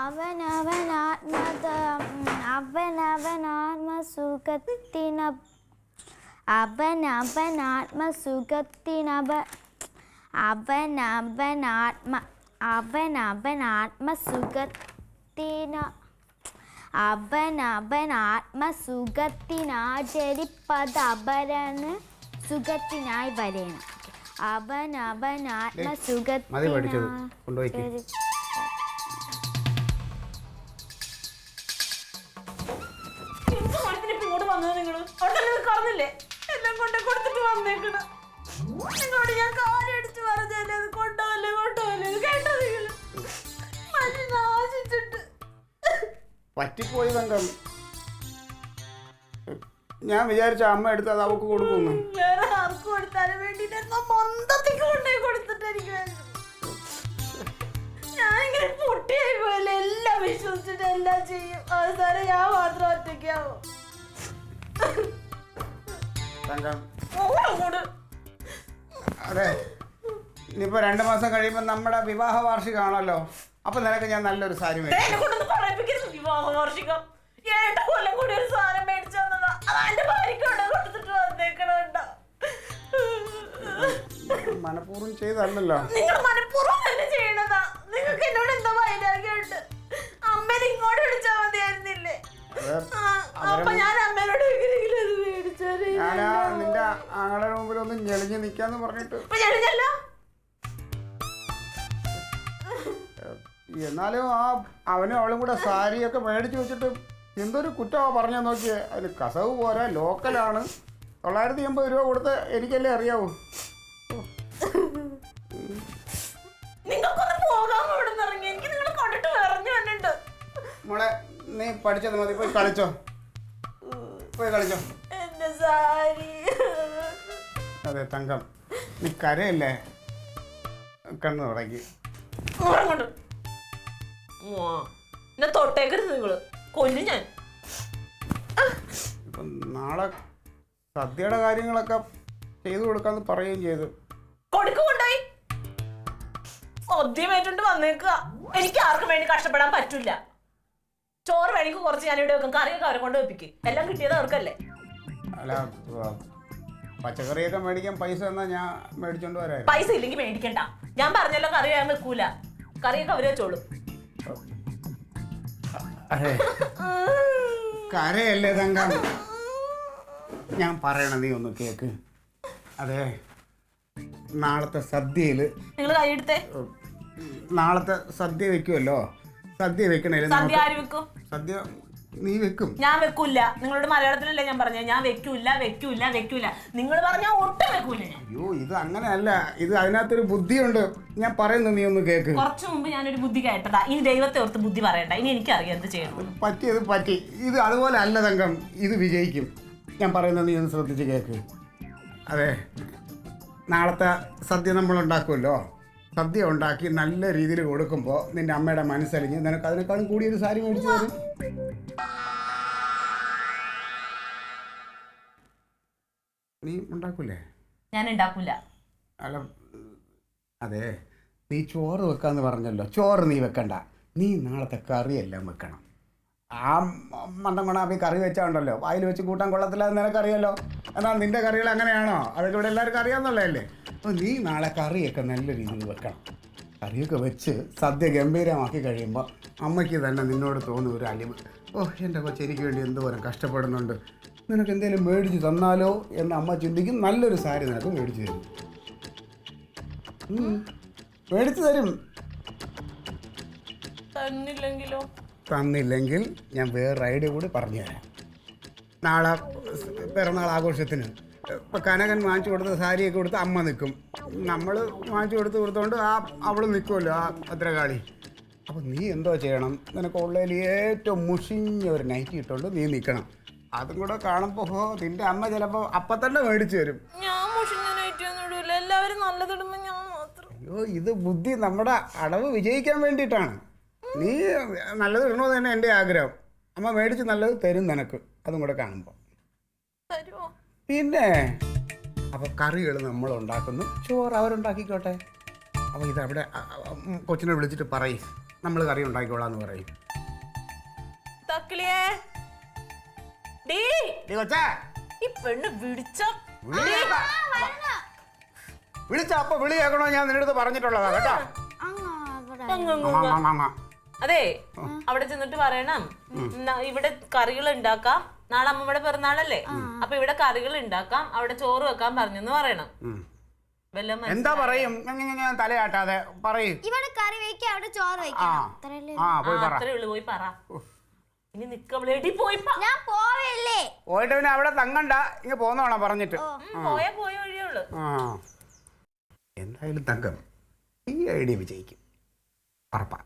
അവനവനാത്മസുഖത്തിനാചരിപ്പതപരന് സുഖത്തിനായി വരേണം. അവനവനാത്മസുഖത്തിനാചരി എല്ലാം കൊണ്ട് കൊടുത്തിട്ട് വന്നേക്കണ നിങ്ങളോട് ഞാൻ കാര്യം അടിച്ചു പറഞ്ഞല്ലേ അത് കൊണ്ടുപോകല്ലേ കേട്ടോ നിങ്ങൾ നാശിച്ചിട്ട് പറ്റിപ്പോയി തങ്കം. ഞാൻ വിചാരിച്ച അമ്മ എടുത്ത് അത് അവക്ക് കൊടുക്കുന്നു. വേറെ ആർക്ക് കൊടുത്താലും വേണ്ടിട്ട് മൊന്തത്തിക്ക് കൊണ്ടുപോയി കൊടുത്തിട്ട് എനിക്ക് ഞാനിങ്ങനെ പൊട്ടിയായി പോയല്ലേ. എല്ലാം വിശ്വസിച്ചിട്ട് എല്ലാം ചെയ്യും. അവസാനം ഞാൻ മാത്രം ഒറ്റയ്ക്കാവോ? അതെ, ഇനിയിപ്പോ 2 മാസം കഴിയുമ്പോ നമ്മുടെ വിവാഹ വാർഷികമാണല്ലോ. അപ്പൊ നിനക്ക് ഞാൻ നല്ലൊരു സാരി മേടിക്കും. വിവാഹ വാർഷികം 7 കൊല്ലം കൂടി ഒരു സാധനം മേടിച്ചു തന്നതാ. അതെന്റെ ഭാര്യയ്ക്ക് കൊടുത്തിട്ട് വന്നേക്കണോ? മനഃപൂർവ്വം ചെയ്തല്ലോ. നിങ്ങൾ മനഃപൂർവ്വം തന്നെ ചെയ്യണതാ. നിങ്ങൾക്ക് എന്നോട് എന്താ വൈരാഗ്യമുണ്ട്? അമ്മേനെ ഇങ്ങോട്ട് വിളിച്ചാൽ മതിയായിരുന്നില്ലേ? അപ്പൊ ഞാൻ അമ്മേനോട് ഞാനാ നിന്റെ ആങ്ങളുടെ മുമ്പിൽ ഒന്ന് ഞെളിഞ്ഞ് നിക്കാന്ന് പറഞ്ഞിട്ട്. എന്നാലും അവനും അവളും കൂടെ സാരിയൊക്കെ മേടിച്ചു വെച്ചിട്ട് എന്തൊരു കുറ്റമാ പറഞ്ഞാ നോക്കിയേ. അതിന് കസവ് പോരാ, ലോക്കലാണ്. 980 രൂപ കൊടുത്ത് എനിക്കല്ലേ അറിയാവൂ. മോളെ നീ പഠിച്ചത് മതി, പോയി കളിച്ചോ. അതെ തങ്കം, നീ കരയല്ലേ, കണ്ണു തുടങ്ങി. തൊട്ടേക്കരുത് നിങ്ങള്, കൊല്ലും ഞാൻ. ഇപ്പം നാളെ സദ്യയുടെ കാര്യങ്ങളൊക്കെ ചെയ്തു കൊടുക്കാന്ന് പറയുകയും ചെയ്തു. കൊടുക്കുകൊണ്ടായി സദ്യമേറ്റുണ്ട് വന്നേക്കുക. എനിക്ക് ആർക്കും വേണ്ടി കഷ്ടപ്പെടാൻ പറ്റില്ല. ചോറ് വേണമെങ്കിൽ കുറച്ച് ഞാൻ ഇവിടെ വെക്കും, കറിയൊക്കെ അവരെ കൊണ്ട് വെപ്പിക്കും. എല്ലാം കിട്ടിയത് അവർക്കല്ലേ. അല്ല, പച്ചക്കറിയൊക്കെ മേടിക്കാൻ പൈസ എന്നാ ഞാൻ മേടിച്ചോണ്ട് വരാം. പൈസ ഇല്ലെങ്കിൽ മേടിക്കണ്ട. ഞാൻ പറഞ്ഞല്ലോ കറി ഞാൻ വെക്കൂല, കറിയൊക്കെ അവര് വെച്ചോളൂ. കരയല്ലേ തങ്കം, ഞാൻ പറയണ നീ ഒന്ന് കേക്ക്. അതെ, നാളത്തെ സദ്യയില് നിങ്ങൾ കൈയെടുത്തേ. നാളത്തെ സദ്യ വെക്കുമല്ലോ. സദ്യ വെക്കണേ. സദ്യ നീ വെക്കും, ഞാൻ വെക്കൂല. നിങ്ങളോട് മലയാളത്തിലല്ലേ ഞാൻ പറഞ്ഞത്, ഞാൻ വെക്കൂല. നിങ്ങൾ പറഞ്ഞാൽ ഒട്ടും വെക്കൂല. അയ്യോ, ഇത് അങ്ങനെയല്ല, ഇത് അതിനകത്തൊരു ബുദ്ധിയുണ്ട്. ഞാൻ പറയുന്നത് നീ ഒന്ന് കേക്ക്. കുറച്ചു മുമ്പ് ഞാനൊരു ബുദ്ധി കേട്ടതാ. ഇനി ദൈവത്തെ ഓർത്ത് ബുദ്ധി പറയണ്ട. ഇനി എനിക്കറിയാം എന്ത് ചെയ്യണം. പറ്റിയത് പറ്റി. ഇത് അതുപോലെ അല്ല തങ്കം, ഇത് വിജയിക്കും. ഞാൻ പറയുന്നത് നീ ഒന്ന് ശ്രദ്ധിച്ച് കേക്ക്. അതെ, നാളത്തെ സദ്യ നമ്മൾ ഉണ്ടാക്കുമല്ലോ. സദ്യ ഉണ്ടാക്കി നല്ല രീതിയിൽ കൊടുക്കുമ്പോൾ നിന്റെ അമ്മയുടെ മനസ്സറിഞ്ഞ് നിനക്ക് അതിനേക്കാളും കൂടിയൊരു സാരി മേടിച്ചു തരും. നീ ഉണ്ടാക്കൂലേ? ഞാൻ ഉണ്ടാക്കൂല. അല്ല, അതെ, നീ ചോറ് വെക്കാന്ന് പറഞ്ഞല്ലോ. ചോറ് നീ വെക്കണ്ട, നീ നാളത്തെ കറിയെല്ലാം വെക്കണം. ആ മണ്ടം കൊണ്ടാ കറി വെച്ചാൽ ഉണ്ടല്ലോ, വായിൽ വെച്ച് കൂട്ടാൻ കൊള്ളത്തില്ല, എന്ന് നിനക്കറിയാലോ. എന്നാൽ നിന്റെ കറികൾ അങ്ങനെയാണോ? അതൊക്കെ ഇവിടെ എല്ലാവർക്കും അറിയാമെന്നുള്ളതല്ലേ. അപ്പോൾ നീ നാളെ കറിയൊക്കെ നല്ല രീതിയിൽ വെക്കണം. കറിയൊക്കെ വെച്ച് സദ്യ ഗംഭീരമാക്കി കഴിയുമ്പോൾ അമ്മയ്ക്ക് തന്നെ നിന്നോട് തോന്നുന്ന ഒരു അലിവ്. ഓ, എൻ്റെ കൊച്ചെനിക്ക് വേണ്ടി എന്തോരം കഷ്ടപ്പെടുന്നുണ്ട്, നിനക്ക് എന്തെങ്കിലും മേടിച്ച് തന്നാലോ എന്ന് അമ്മ ചിന്തിക്കും. നല്ലൊരു സാരി നിനക്ക് മേടിച്ച് തരും. മേടിച്ച് തരും. തന്നില്ലെങ്കിൽ ഞാൻ വേറെ ഐഡിയ കൂടി പറഞ്ഞുതരാം. നാളെ പിറന്നാൾ ആഘോഷത്തിന് ഇപ്പം കനകൻ വാങ്ങിച്ചു കൊടുത്ത സാരിയൊക്കെ കൊടുത്ത് അമ്മ നിൽക്കും. നമ്മൾ വാങ്ങിച്ചു കൊടുത്തുകൊണ്ട് അവൾ നിൽക്കുമല്ലോ, ആ ഭദ്രകാളി. അപ്പം നീ എന്തോ ചെയ്യണം, നിനക്ക് ഉള്ളതിൽ ഏറ്റവും മുഷിഞ്ഞ ഒരു നൈറ്റി ഇട്ടുകൊണ്ട് നീ നിൽക്കണം. അതും കൂടെ കാണുമ്പോൾ നിന്റെ അമ്മ ചിലപ്പോൾ അപ്പം തന്നെ മേടിച്ചു തരും. അയ്യോ, ഇത് ബുദ്ധി നമ്മുടെ അടവ് വിജയിക്കാൻ വേണ്ടിയിട്ടാണ്. നീ നല്ലത് ഇടണമെന്ന് തന്നെ എൻ്റെ ആഗ്രഹം. അമ്മ മേടിച്ച് നല്ലത് തരും നിനക്ക്, അതും കൂടെ കാണുമ്പോൾ. പിന്നെ അപ്പോൾ കറികൾ നമ്മൾ ഉണ്ടാക്കുന്നു, ചോറ് അവരുണ്ടാക്കിക്കോട്ടെ. അപ്പോൾ ഇതവിടെ കൊച്ചിനെ വിളിച്ചിട്ട് പറയും, നമ്മൾ കറി ഉണ്ടാക്കിക്കോളാന്ന് പറയും. തക്കിളിയേ ഡീ കൊച്ചേ ഈ പെണ്ണ് വിളിച്ച വിളിച്ച അപ്പൊ വിളി കേൾക്കണോ ഞാൻ നിന്റെ അടുത്ത് പറഞ്ഞിട്ടുള്ളതാ കേട്ടോ. അതെ അവിടെ ചെന്നിട്ട് പറയണം ഇവിടെ കറികൾ ഉണ്ടാക്കാം, നാളെ അമ്മമ്മയുടെ പിറന്നാളല്ലേ, അപ്പൊ ഇവിടെ കറികൾ ഉണ്ടാക്കാം, അവിടെ ചോറ് വെക്കാൻ പറഞ്ഞെന്ന് പറയണം. എന്താ പറയും തലയാട്ടാതെ പറയും. ഇവിടെ കറി വെക്കാം, അവിടെ ചോറ് വെക്കാം. അത്രേ ഉള്ളു, പോയി പറ. ഇനി നിക്കവളേടി പോയി ഞാൻ പോവല്ലേ. പോയിട്ട് പിന്നെ അവിടെ തങ്ങണ്ട, ഇങ്ങ പോന്നോണം പറഞ്ഞിട്ട്. പോയ വഴിയുള്ളു. എന്തായാലും തങ്കം ഈ ഐഡിയ വിജയിക്കും ഉറപ്പാ.